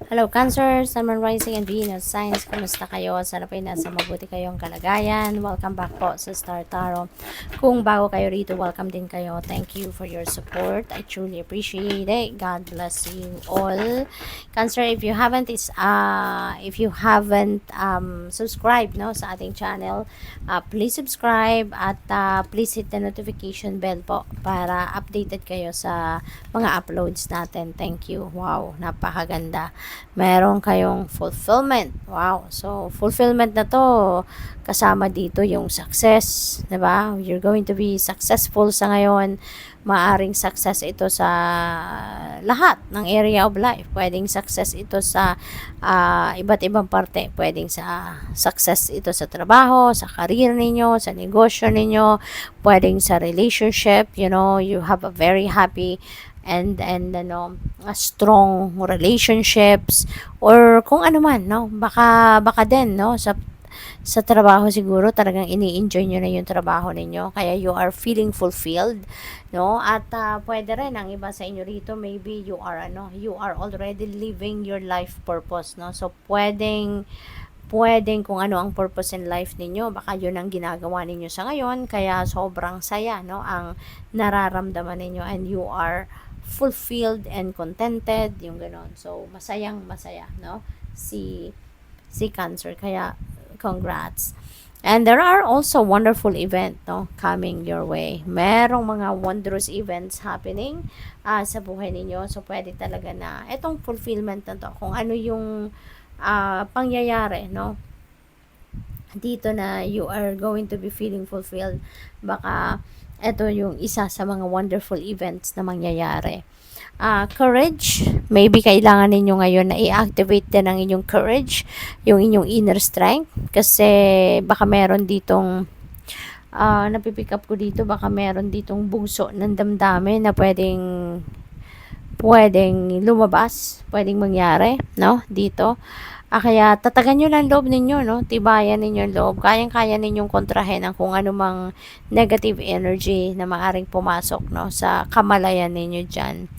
Hello Cancer, Sun, Moon, Rising, and Venus Signs. Kumusta kayo? Sana po ay nasa mabuti kayong kalagayan. Welcome back po sa Star Tarot. Kung bago kayo rito, welcome din kayo. Thank you for your support. I truly appreciate it. God bless you all. Cancer, if you haven't subscribed no sa ating channel, please subscribe at please hit the notification bell po para updated kayo sa mga uploads natin. Thank you. Wow, napakaganda. Meron kayong fulfillment. Wow. So, fulfillment na to, kasama dito yung success. 'Di ba? You're going to be successful sa ngayon. Maaring success ito sa lahat ng area of life. Pwedeng success ito sa iba't ibang parte. Pwedeng sa success ito sa trabaho, sa career ninyo, sa negosyo ninyo, pwedeng sa relationship. You have a very happy and a strong relationships or kung ano man, no, baka din, no, sa trabaho siguro talagang ini-enjoy nyo na yung trabaho ninyo kaya you are feeling fulfilled, no, at pwede rin ang iba sa inyo rito, maybe you are already living your life purpose, no, so pwedeng kung ano ang purpose in life ninyo, baka yun ang ginagawa ninyo sa ngayon, kaya sobrang saya, no, ang nararamdaman ninyo and you are fulfilled and contented, yung ganon. So, masayang masaya, no? Si Cancer. Kaya, congrats. And there are also wonderful event, no, coming your way. Merong mga wondrous events happening sa buhay ninyo. So, pwede talaga na, etong fulfillment na to, kung ano yung pangyayari, no, dito na you are going to be feeling fulfilled, baka ito yung isa sa mga wonderful events na mangyayari. Courage, maybe kailangan ninyo ngayon na i-activate din ang inyong courage, yung inyong inner strength, kasi baka meron ditong napipick up ko dito, baka meron ditong bugso ng damdamin na pwedeng lumabas, pwedeng mangyari, no, dito. Kaya tatagan nyo lang loob ninyo, no? Tibayan ninyo loob. Kayang-kaya ninyong kontrahen ang kung anumang negative energy na maaring pumasok, no, sa kamalayan ninyo dyan.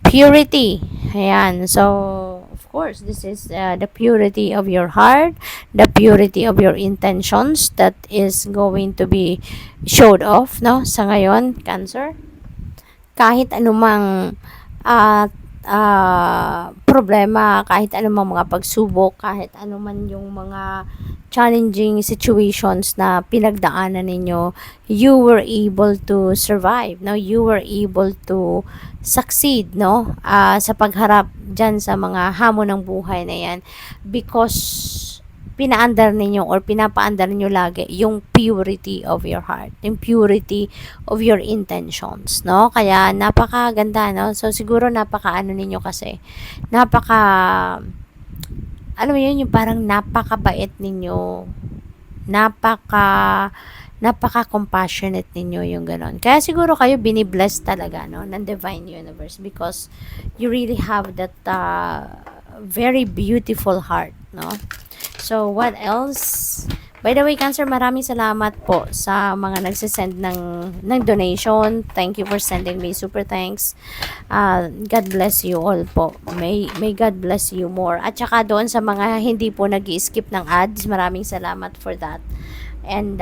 Purity. Ayan. So, of course, this is the purity of your heart, the purity of your intentions that is going to be showed off, no, sa ngayon, Cancer. Kahit anumang uh, problema, kahit anumang mga pagsubok, kahit anuman yung mga challenging situations na pinagdaanan ninyo, you were able to survive, no? You were able to succeed, no? Sa pagharap dyan sa mga hamon ng buhay na yan because pinaandar ninyo or pinapaandar ninyo lagi yung purity of your heart, yung purity of your intentions, no? Kaya napakaganda, no? So siguro napakaano ninyo kasi, alam mo yun, yung parang napakabait ninyo, napaka compassionate ninyo, yung ganon. Kaya siguro kayo binibless talaga, no, ng divine universe because you really have that very beautiful heart, no. So, what else? By the way, Cancer, maraming salamat po sa mga nagsisend ng donation. Thank you for sending me super thanks. God bless you all po. May God bless you more. At saka doon sa mga hindi po nag-skip ng ads, maraming salamat for that. And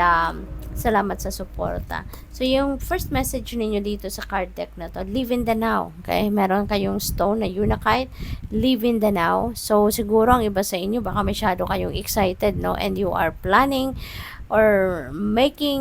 salamat sa suporta. So, yung first message ninyo dito sa card deck na to, live in the now. Okay? Meron kayong stone na Unakite, live in the now. So, siguro ang iba sa inyo, baka masyado kayong excited, no? And you are planning or making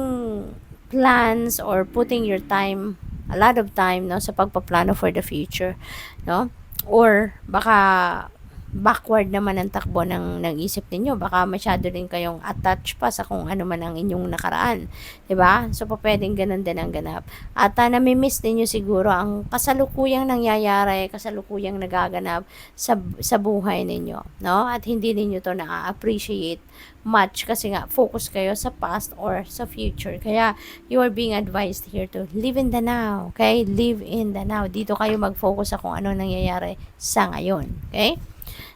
plans or putting your time, a lot of time, no, sa pagpaplano for the future, no? Or baka backward naman ang takbo ng isip ninyo, baka masyado din kayong attached pa sa kung ano man ang inyong nakaraan, 'di ba? So pwedeng ganun din ang ganap. At nami-miss ninyo siguro ang kasalukuyang nangyayari, kasalukuyang nagaganap sa buhay ninyo, no? At hindi ninyo to na-appreciate much kasi nga focus kayo sa past or sa future. Kaya you are being advised here to live in the now, okay? Live in the now. Dito kayo mag-focus sa kung ano nangyayari sa ngayon, okay?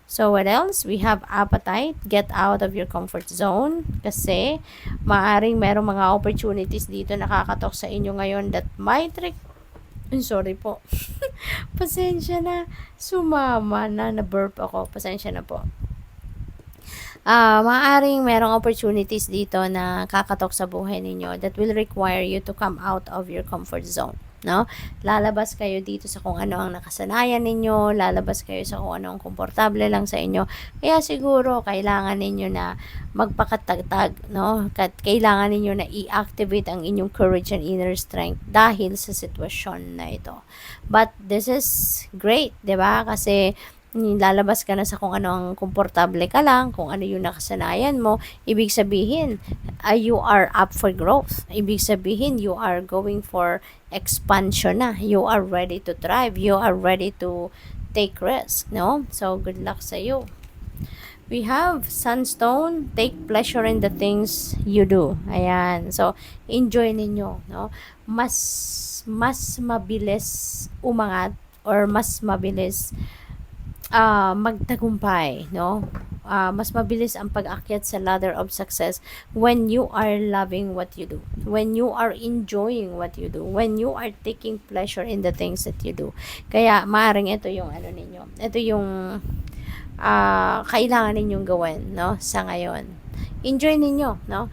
So, what else? We have appetite. Get out of your comfort zone. Kasi, maaring merong mga opportunities dito nakakatok sa inyo ngayon that might Sorry po. Pasensya na. Sumama na burp ako. Pasensya na po. Maaaring merong opportunities dito na kakatok sa buhay ninyo that will require you to come out of your comfort zone. No? Lalabas kayo dito sa kung ano ang nakasanayan ninyo, lalabas kayo sa kung ano ang komportable lang sa inyo. Kaya siguro kailangan ninyo na magpakatagtag, no? Kailangan ninyo na i-activate ang inyong courage and inner strength dahil sa sitwasyon na ito. But this is great, 'di ba? Kasi lalabas ka na sa kung ano ang komportable ka lang, kung ano yung nakasanayan mo, ibig sabihin, you are up for growth. Ibig sabihin, you are going for expansion na. You are ready to thrive. You are ready to take risk, no? So, good luck sa you. We have Sunstone, take pleasure in the things you do. Ayan. So, enjoy ninyo, no? Mas mabilis umangat or mas mabilis magtagumpay, no? Mas mabilis ang pag-akyat sa ladder of success when you are loving what you do, when you are enjoying what you do, when you are taking pleasure in the things that you do. Kaya maaring ito yung ano ninyo, ito yung kailangan ninyong gawin, no, sa ngayon. Enjoy ninyo, no?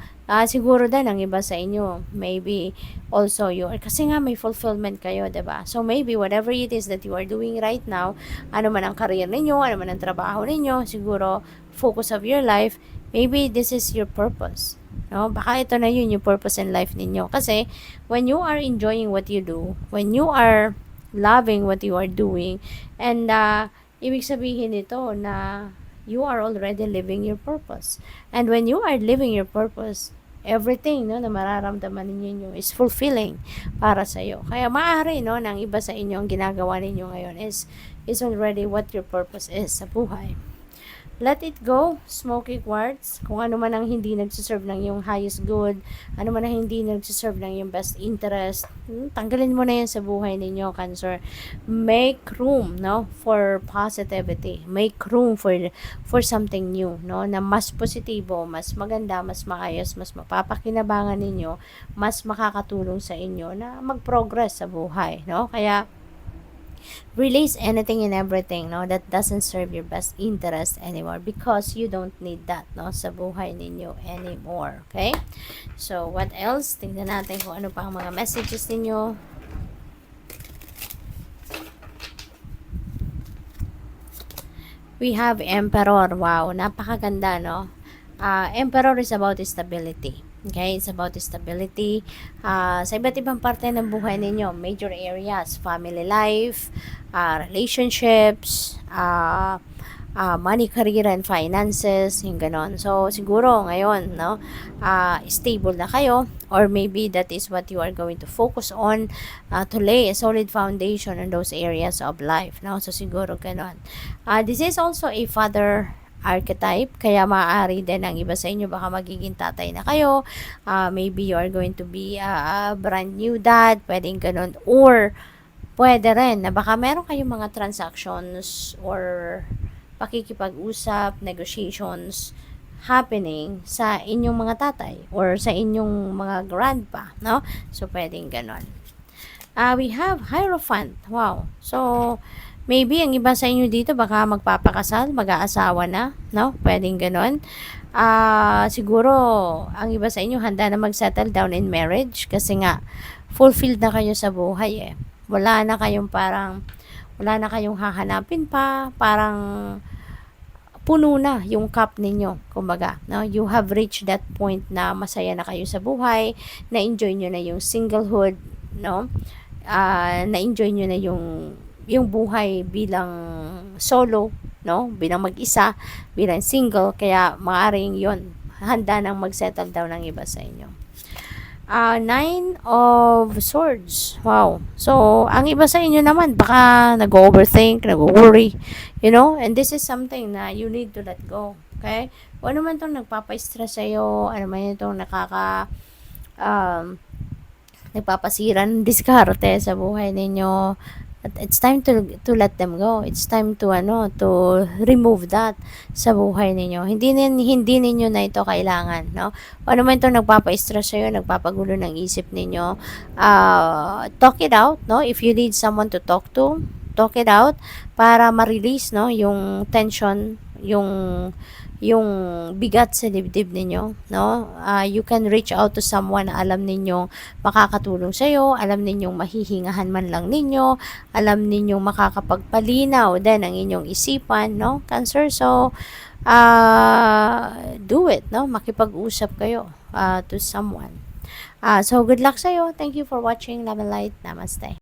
Siguro din ang iba sa inyo, maybe also you are, kasi nga may fulfillment kayo, 'di ba? So maybe whatever it is that you are doing right now, ano man ang career ninyo, ano man ang trabaho ninyo, siguro focus of your life, maybe this is your purpose. No? Baka ito na yun yung purpose in life ninyo. Kasi when you are enjoying what you do, when you are loving what you are doing, and ibig sabihin nito na you are already living your purpose. And when you are living your purpose, everything no na mararamdaman ninyo is fulfilling para sa iyo. Kaya maaari no nang iba sa inyo ang ginagawa ninyo ngayon is already what your purpose is sa buhay. Let it go, smoky quartz. Kung ano man ang hindi nagsiserve ng iyong highest good, ano man ang hindi nagsiserve ng iyong best interest, tanggalin mo na yan sa buhay ninyo, Cancer. Make room, no, for positivity. Make room for something new, no, na mas positibo, mas maganda, mas maayos, mas mapapakinabangan ninyo, mas makakatulong sa inyo na mag-progress sa buhay, no? Kaya release anything and everything no that doesn't serve your best interest anymore, because you don't need that no sa buhay ninyo anymore. Okay, so what else, tingnan natin kung ano pa ang mga messages ninyo. We have Emperor. Wow, napakaganda no. Emperor is about stability. Okay, it's about stability sa iba't ibang parte ng buhay ninyo, major areas, family life, relationships, money, career, and finances, yung ganon. So, siguro ngayon, no, stable na kayo, or maybe that is what you are going to focus on to lay a solid foundation in those areas of life, no? So, siguro ganon. This is also a father archetype, kaya maaari din ang iba sa inyo baka magiging tatay na kayo, maybe you are going to be a brand new dad, pwedeng ganun, or pwede rin na baka meron kayong mga transactions or pakikipag-usap, negotiations happening sa inyong mga tatay or sa inyong mga grandpa, no? So pwedeng ganun. We have Hierophant. Wow. So maybe ang iba sa inyo dito baka magpapakasal, mag-aasawa na, no? Pwedeng ganon. Siguro ang iba sa inyo handa na mag-settle down in marriage kasi nga fulfilled na kayo sa buhay eh. Wala na kayong hahanapin pa, parang puno na yung cup ninyo, kumbaga, no? You have reached that point na masaya na kayo sa buhay, na-enjoy nyo na yung singlehood, no? Na-enjoy nyo na yung buhay bilang solo, no? Bilang mag-isa, bilang single, kaya maaaring yon handa nang mag-settle down ng iba sa inyo. Nine of Swords. Wow. So, ang iba sa inyo naman, baka nag-overthink, nag-worry, you know? And this is something na you need to let go. Okay? Kung ano man itong nagpapa-stress sa'yo, ano man itong nagpapasira ng diskarte sa buhay ninyo, It's time to let them go. It's time to to remove that sa buhay ninyo. Hindi ninyo na ito kailangan, no? Kung ano man itong nagpapa-stress sa'yo, nagpapagulo ng isip ninyo, talk it out, no? If you need someone to talk it out para ma-release, no, yung tension, yung bigat sa dibdib ninyo, no? You can reach out to someone na alam ninyong makakatulong sa iyo, alam ninyong mahihingahan man lang ninyo, alam ninyong makakapagpalinaw din ang inyong isipan, no? Cancer, so do it, no? Makipag-usap kayo to someone. So good luck sa iyo. Thank you for watching. Love and light. Namaste.